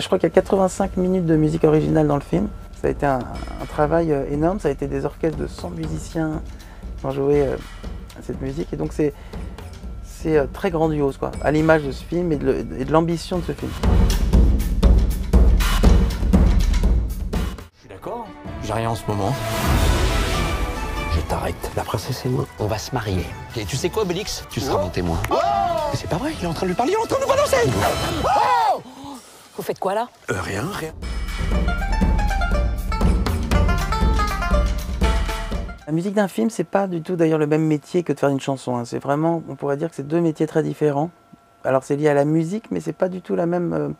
Je crois qu'il y a 85 minutes de musique originale dans le film. Ça a été un travail énorme, ça a été des orchestres de 100 musiciens qui ont joué cette musique. Et donc c'est très grandiose, quoi, à l'image de ce film et de l'ambition de ce film. Je suis d'accord, j'ai rien en ce moment. Je t'arrête. La princesse et moi, on va se marier. Et tu sais quoi, Obélix? Tu seras mon témoin. Oh, mais c'est pas vrai, il est en train de lui parler, il est en train de nous balancer. Oh, vous faites quoi là? Rien. La musique d'un film, c'est pas du tout d'ailleurs le même métier que de faire une chanson, hein. C'est vraiment, on pourrait dire que c'est deux métiers très différents. Alors c'est lié à la musique, mais c'est pas du tout la même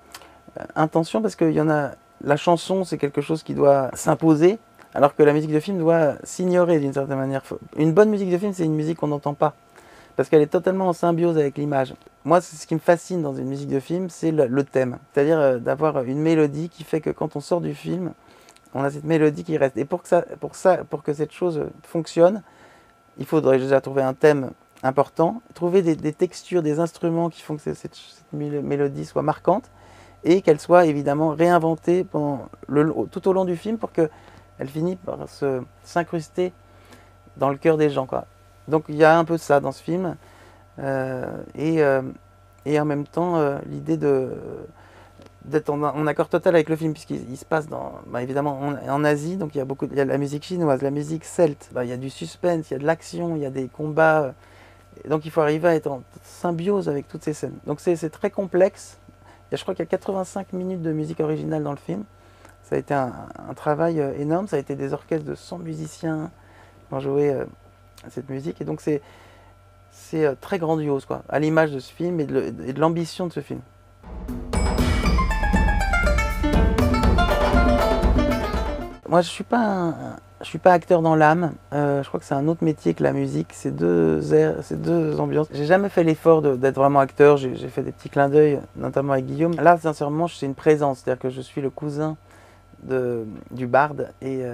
intention, parce qu'il y en a. La chanson, c'est quelque chose qui doit s'imposer, alors que la musique de film doit s'ignorer d'une certaine manière. Une bonne musique de film, c'est une musique qu'on n'entend pas, parce qu'elle est totalement en symbiose avec l'image. Moi, ce qui me fascine dans une musique de film, c'est le thème. C'est-à-dire d'avoir une mélodie qui fait que quand on sort du film, on a cette mélodie qui reste. Et pour que cette chose fonctionne, il faudrait déjà trouver un thème important, trouver des textures, des instruments qui font que cette mélodie soit marquante, et qu'elle soit évidemment réinventée tout au long du film pour qu'elle finisse par s'incruster dans le cœur des gens, quoi. Donc il y a un peu de ça dans ce film, et en même temps l'idée d'être en accord total avec le film, puisqu'il se passe évidemment en Asie, donc il y a la musique chinoise, la musique celte, il y a du suspense, il y a de l'action, il y a des combats, donc il faut arriver à être en symbiose avec toutes ces scènes. Donc c'est très complexe. Je crois qu'il y a 85 minutes de musique originale dans le film. Ça a été un travail énorme, ça a été des orchestres de 100 musiciens qui ont joué cette musique, et donc c'est très grandiose, quoi, à l'image de ce film et de l'ambition de ce film. Moi, je suis pas acteur dans l'âme. Je crois que c'est un autre métier que la musique. C'est deux ambiances. J'ai jamais fait l'effort d'être vraiment acteur. J'ai fait des petits clins d'œil, notamment avec Guillaume. Là, sincèrement, c'est une présence. C'est-à-dire que je suis le cousin du barde. Et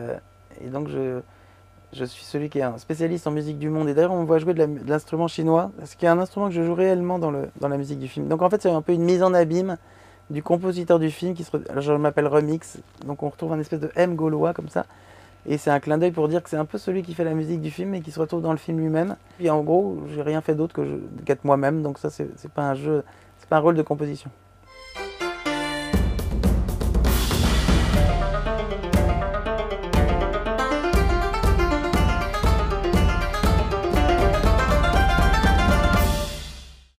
donc, je suis celui qui est un spécialiste en musique du monde. Et d'ailleurs, on me voit jouer de l'instrument chinois, ce qui est un instrument que je joue réellement dans la musique du film. Donc, en fait, c'est un peu une mise en abîme du compositeur du film, je m'appelle Remix, donc on retrouve un espèce de M gaulois comme ça, et c'est un clin d'œil pour dire que c'est un peu celui qui fait la musique du film et qui se retrouve dans le film lui-même. Et en gros, j'ai rien fait d'autre qu'être moi-même, donc ça c'est pas un jeu, c'est pas un rôle de composition.